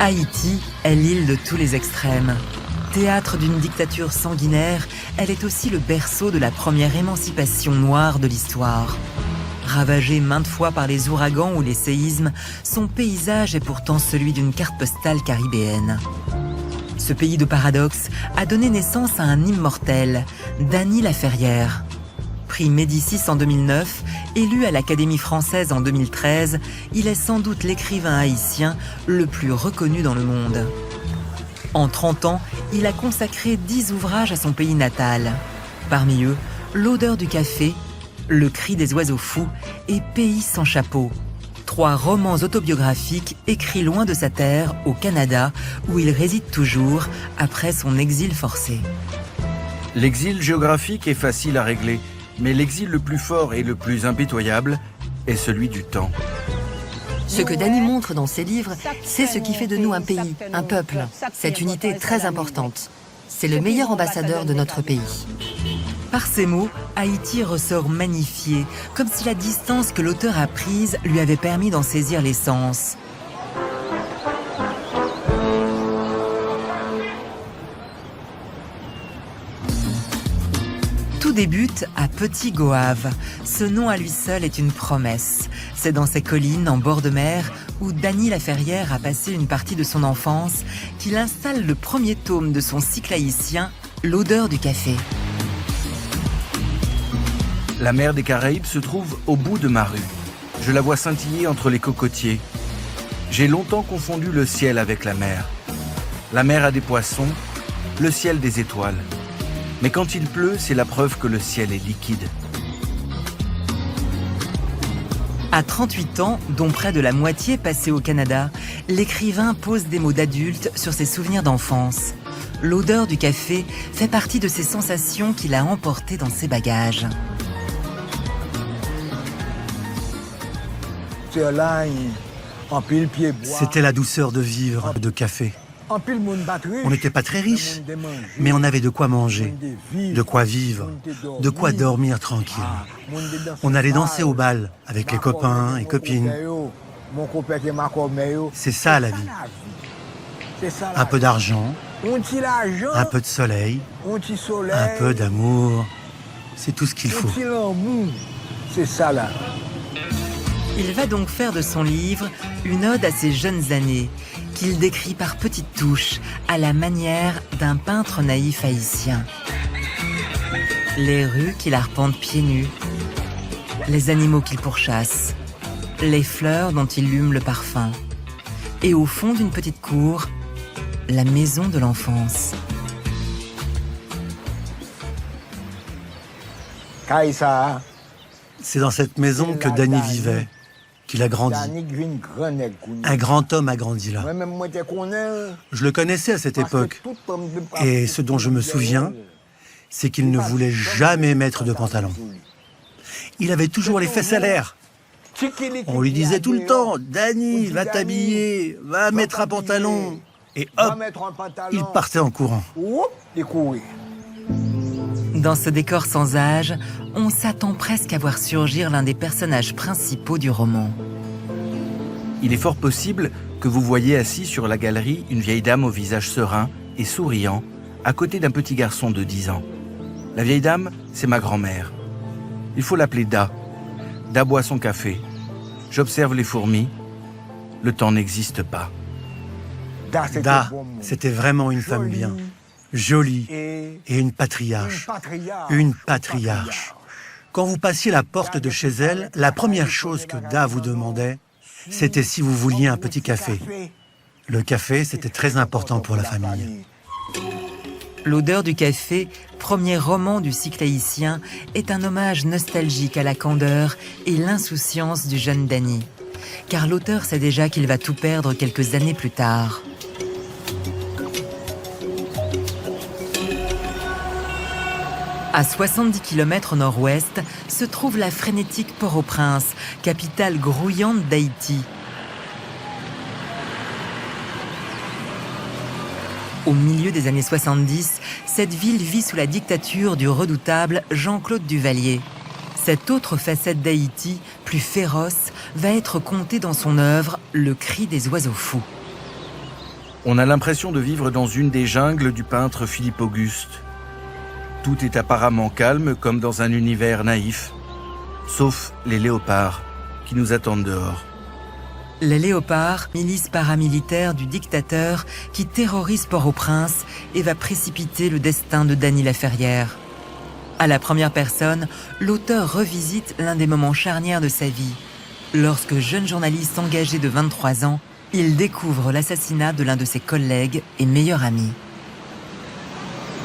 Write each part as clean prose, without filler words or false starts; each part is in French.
Haïti est l'île de tous les extrêmes. Théâtre d'une dictature sanguinaire, elle est aussi le berceau de la première émancipation noire de l'histoire. Ravagée maintes fois par les ouragans ou les séismes, son paysage est pourtant celui d'une carte postale caribéenne. Ce pays de paradoxes a donné naissance à un immortel, Dany Laferrière. Prix Médicis en 2009, élu à l'Académie française en 2013, il est sans doute l'écrivain haïtien le plus reconnu dans le monde. En 30 ans, il a consacré 10 ouvrages à son pays natal. Parmi eux, L'odeur du café, Le cri des oiseaux fous et Pays sans chapeau. 3 romans autobiographiques écrits loin de sa terre, au Canada, où il réside toujours après son exil forcé. L'exil géographique est facile à régler, mais l'exil le plus fort et le plus impitoyable est celui du temps. Ce que Dany montre dans ses livres, c'est ce qui fait de nous un pays, un peuple. Cette unité est très importante. C'est le meilleur ambassadeur de notre pays. Par ces mots, Haïti ressort magnifié, comme si la distance que l'auteur a prise lui avait permis d'en saisir l'essence. Tout débute à Petit Goâve. Ce nom à lui seul est une promesse. C'est dans ces collines en bord de mer où Dany Laferrière a passé une partie de son enfance qu'il installe le premier tome de son cycle haïtien, L'odeur du café. La mer des Caraïbes se trouve au bout de ma rue. Je la vois scintiller entre les cocotiers. J'ai longtemps confondu le ciel avec la mer. La mer a des poissons, le ciel des étoiles. Mais quand il pleut, c'est la preuve que le ciel est liquide. À 38 ans, dont près de la moitié passée au Canada, l'écrivain pose des mots d'adulte sur ses souvenirs d'enfance. L'odeur du café fait partie de ces sensations qu'il a emportées dans ses bagages. C'était la douceur de vivre, de café. On n'était pas très riches, mais on avait de quoi manger, de quoi vivre, de quoi dormir tranquille. On allait danser au bal avec les copains et copines. C'est ça la vie. Un peu d'argent, un peu de soleil, un peu d'amour. C'est tout ce qu'il faut. C'est ça là. Il va donc faire de son livre une ode à ses jeunes années, qu'il décrit par petites touches, à la manière d'un peintre naïf haïtien. Les rues qu'il arpente pieds nus, les animaux qu'il pourchasse, les fleurs dont il hume le parfum, et au fond d'une petite cour, la maison de l'enfance. C'est dans cette maison que Dany vivait, qu'il a grandi. Un grand homme a grandi là. Je le connaissais à cette époque. Et ce dont je me souviens, c'est qu'il ne voulait jamais mettre de pantalon. Il avait toujours les fesses à l'air. On lui disait tout le temps, « Dany, va t'habiller, va mettre un pantalon. » Et hop, il partait en courant. Dans ce décor sans âge, on s'attend presque à voir surgir l'un des personnages principaux du roman. Il est fort possible que vous voyez assis sur la galerie une vieille dame au visage serein et souriant, à côté d'un petit garçon de 10 ans. La vieille dame, c'est ma grand-mère. Il faut l'appeler Da. Da boit son café. J'observe les fourmis. Le temps n'existe pas. Da, c'était vraiment une femme bien, jolie et une patriarche. Une patriarche. Quand vous passiez la porte de chez elle, la première chose que Da vous demandait, c'était si vous vouliez un petit café. Le café, c'était très important pour la famille. L'odeur du café, premier roman du cycle haïtien, est un hommage nostalgique à la candeur et l'insouciance du jeune Dany. Car l'auteur sait déjà qu'il va tout perdre quelques années plus tard. À 70 km au nord-ouest se trouve la frénétique Port-au-Prince, capitale grouillante d'Haïti. Au milieu des années 70, cette ville vit sous la dictature du redoutable Jean-Claude Duvalier. Cette autre facette d'Haïti, plus féroce, va être contée dans son œuvre Le cri des oiseaux fous. On a l'impression de vivre dans une des jungles du peintre Philippe Auguste. Tout est apparemment calme comme dans un univers naïf, sauf les léopards qui nous attendent dehors. Les léopards, milice paramilitaire du dictateur qui terrorise Port-au-Prince et va précipiter le destin de Dany Laferrière. À la première personne, l'auteur revisite l'un des moments charnières de sa vie. Lorsque jeune journaliste engagé de 23 ans, il découvre l'assassinat de l'un de ses collègues et meilleurs amis.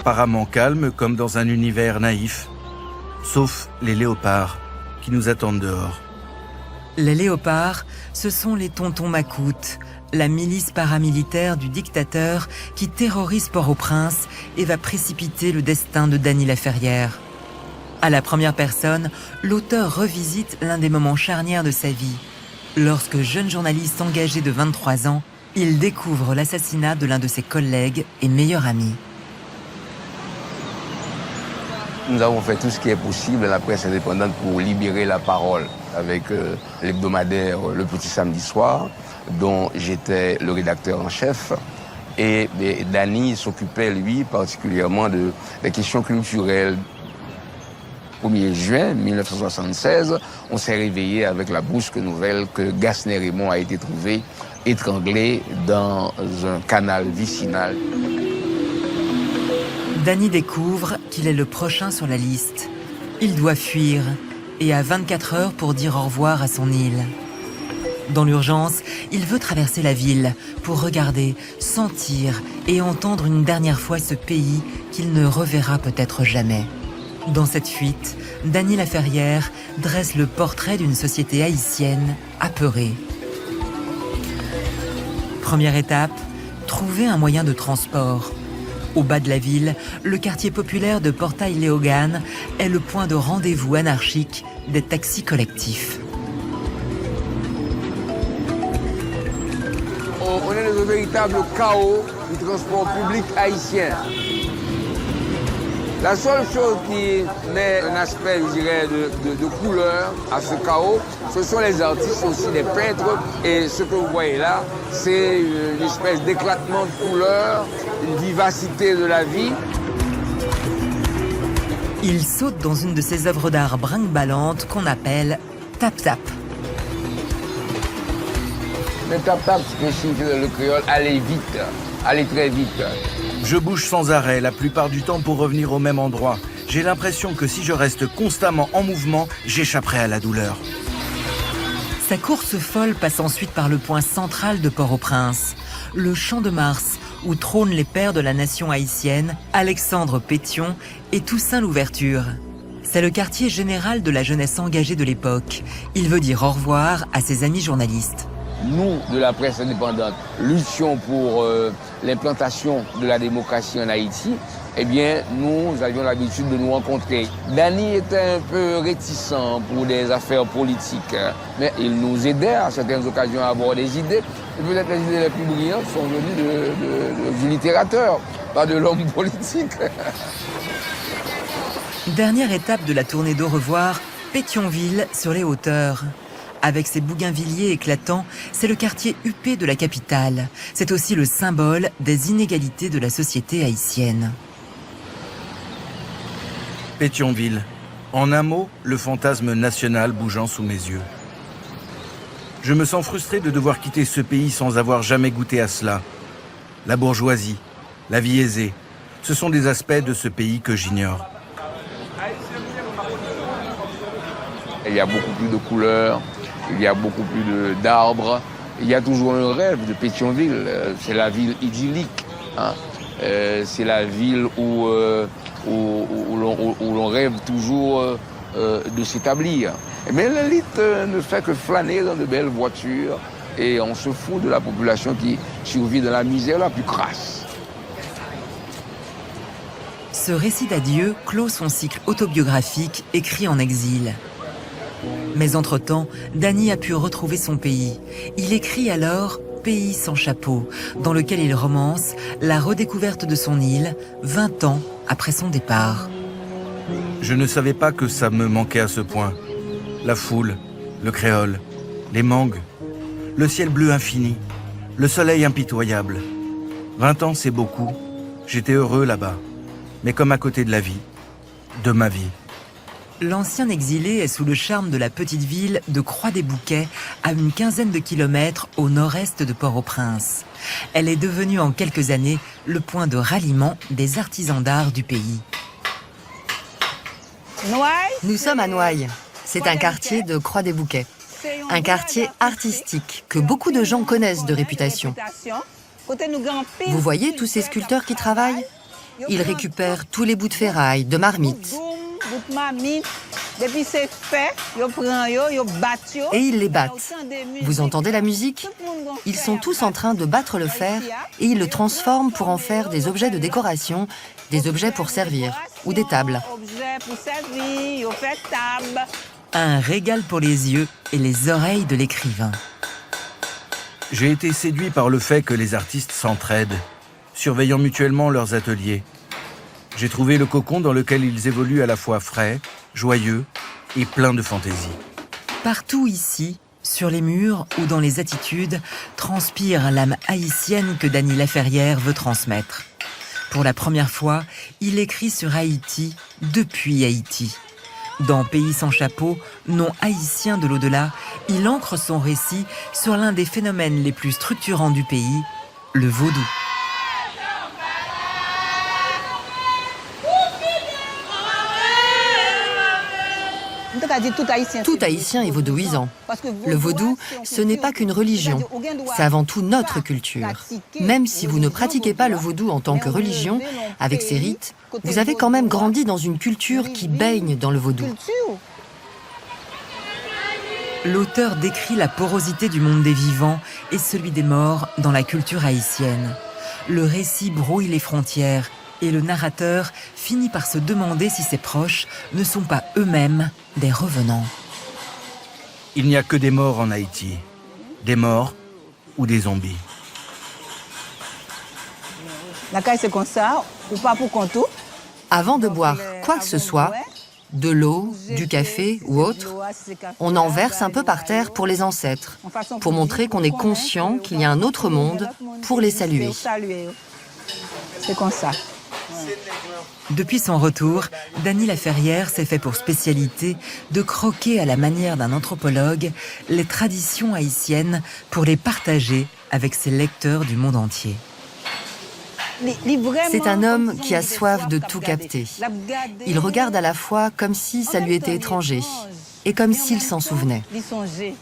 Apparemment calme comme dans un univers naïf, sauf les léopards qui nous attendent dehors. Les léopards, ce sont les tontons macoutes, la milice paramilitaire du dictateur qui terrorise Port-au-Prince et va précipiter le destin de Dany Laferrière. À la première personne, l'auteur revisite l'un des moments charnières de sa vie. Lorsque jeune journaliste engagé de 23 ans, il découvre l'assassinat de l'un de ses collègues et meilleurs amis. Nous avons fait tout ce qui est possible à la presse indépendante pour libérer la parole avec l'hebdomadaire Le Petit Samedi Soir, dont j'étais le rédacteur en chef. Et Dany s'occupait, lui, particulièrement des questions culturelles. 1er juin 1976, on s'est réveillé avec la brusque nouvelle que Gasner Raymond a été trouvé étranglé dans un canal vicinal. Dany découvre qu'il est le prochain sur la liste. Il doit fuir et a 24 heures pour dire au revoir à son île. Dans l'urgence, il veut traverser la ville pour regarder, sentir et entendre une dernière fois ce pays qu'il ne reverra peut-être jamais. Dans cette fuite, Dany Laferrière dresse le portrait d'une société haïtienne apeurée. Première étape, trouver un moyen de transport. Au bas de la ville, le quartier populaire de Portail-Léogane est le point de rendez-vous anarchique des taxis collectifs. On est dans un véritable chaos du transport public haïtien. La seule chose qui met un aspect, je dirais, de couleur à ce chaos, ce sont les artistes, aussi les peintres. Et ce que vous voyez là, c'est une espèce d'éclatement de couleurs, une vivacité de la vie. Il saute dans une de ces œuvres d'art brinque-ballantes qu'on appelle tap-tap. Le tap-tap, c'est signifie le créole, aller vite, aller très vite. Je bouge sans arrêt, la plupart du temps pour revenir au même endroit. J'ai l'impression que si je reste constamment en mouvement, j'échapperai à la douleur. Sa course folle passe ensuite par le point central de Port-au-Prince, le Champ de Mars, où trônent les pères de la nation haïtienne, Alexandre Pétion et Toussaint Louverture. C'est le quartier général de la jeunesse engagée de l'époque. Il veut dire au revoir à ses amis journalistes. Nous, de la presse indépendante, luttions pour l'implantation de la démocratie en Haïti. Eh bien, nous avions l'habitude de nous rencontrer. Dany était un peu réticent pour des affaires politiques, mais il nous aidait à certaines occasions à avoir des idées. Et peut-être les idées les plus brillantes sont venues du littérateur, pas de l'homme politique. Dernière étape de la tournée d'au revoir, Pétionville sur les hauteurs. Avec ses bougainvilliers éclatants, c'est le quartier huppé de la capitale. C'est aussi le symbole des inégalités de la société haïtienne. Pétionville. En un mot, le fantasme national bougeant sous mes yeux. Je me sens frustré de devoir quitter ce pays sans avoir jamais goûté à cela. La bourgeoisie, la vie aisée, ce sont des aspects de ce pays que j'ignore. Il y a beaucoup plus de couleurs, il y a beaucoup plus d'arbres. Il y a toujours un rêve de Pétionville. C'est la ville idyllique. Hein. C'est la ville où l'on rêve toujours de s'établir. Mais l'élite ne fait que flâner dans de belles voitures et on se fout de la population qui survit dans la misère la plus crasse. Ce récit d'adieu clôt son cycle autobiographique écrit en exil. Mais entre-temps, Dany a pu retrouver son pays. Il écrit alors « Pays sans chapeau », dans lequel il romance la redécouverte de son île 20 ans après son départ. Je ne savais pas que ça me manquait à ce point. La foule, le créole, les mangues, le ciel bleu infini, le soleil impitoyable. 20 ans, c'est beaucoup. J'étais heureux là-bas. Mais comme à côté de la vie, de ma vie. L'ancien exilé est sous le charme de la petite ville de Croix-des-Bouquets, à une quinzaine de kilomètres au nord-est de Port-au-Prince. Elle est devenue en quelques années le point de ralliement des artisans d'art du pays. Nous sommes à Noailles. C'est un quartier de Croix-des-Bouquets. Un quartier artistique que beaucoup de gens connaissent de réputation. Vous voyez tous ces sculpteurs qui travaillent? Ils récupèrent tous les bouts de ferraille, de marmite. Et ils les battent. Vous entendez la musique? Ils sont tous en train de battre le fer et ils le transforment pour en faire des objets de décoration, des objets pour servir ou des tables. Un régal pour les yeux et les oreilles de l'écrivain. J'ai été séduit par le fait que les artistes s'entraident, surveillant mutuellement leurs ateliers. J'ai trouvé le cocon dans lequel ils évoluent à la fois frais, joyeux et plein de fantaisie. Partout ici, sur les murs ou dans les attitudes, transpire l'âme haïtienne que Dany Laferrière veut transmettre. Pour la première fois, il écrit sur Haïti depuis Haïti. Dans Pays sans chapeau, nom haïtien de l'au-delà, il ancre son récit sur l'un des phénomènes les plus structurants du pays, le vaudou. Tout haïtien est vaudouisant. Le vaudou, ce n'est pas qu'une religion, c'est avant tout notre culture. Même si vous ne pratiquez pas le vaudou en tant que religion, avec ses rites, vous avez quand même grandi dans une culture qui baigne dans le vaudou. L'auteur décrit la porosité du monde des vivants et celui des morts dans la culture haïtienne. Le récit brouille les frontières et le narrateur finit par se demander si ses proches ne sont pas eux-mêmes des revenants. Il n'y a que des morts en Haïti. Des morts ou des zombies. Avant de boire quoi que ce soit, de l'eau, du café ou autre, on en verse un peu par terre pour les ancêtres, pour montrer qu'on est conscient qu'il y a un autre monde pour les saluer. C'est comme ça. Depuis son retour, Dany Laferrière s'est fait pour spécialité de croquer à la manière d'un anthropologue les traditions haïtiennes pour les partager avec ses lecteurs du monde entier. C'est un homme qui a soif de tout capter. Il regarde à la fois comme si ça lui était étranger et comme s'il s'en souvenait.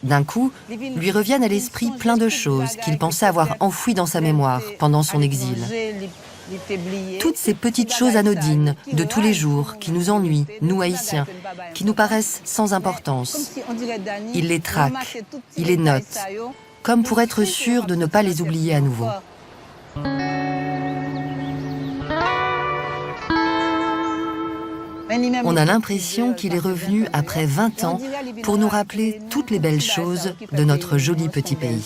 D'un coup, lui reviennent à l'esprit plein de choses qu'il pensait avoir enfouies dans sa mémoire pendant son exil. Toutes ces petites choses anodines de tous les jours qui nous ennuient, nous Haïtiens, qui nous paraissent sans importance. Il les traque, il les note, comme pour être sûr de ne pas les oublier à nouveau. On a l'impression qu'il est revenu après 20 ans pour nous rappeler toutes les belles choses de notre joli petit pays.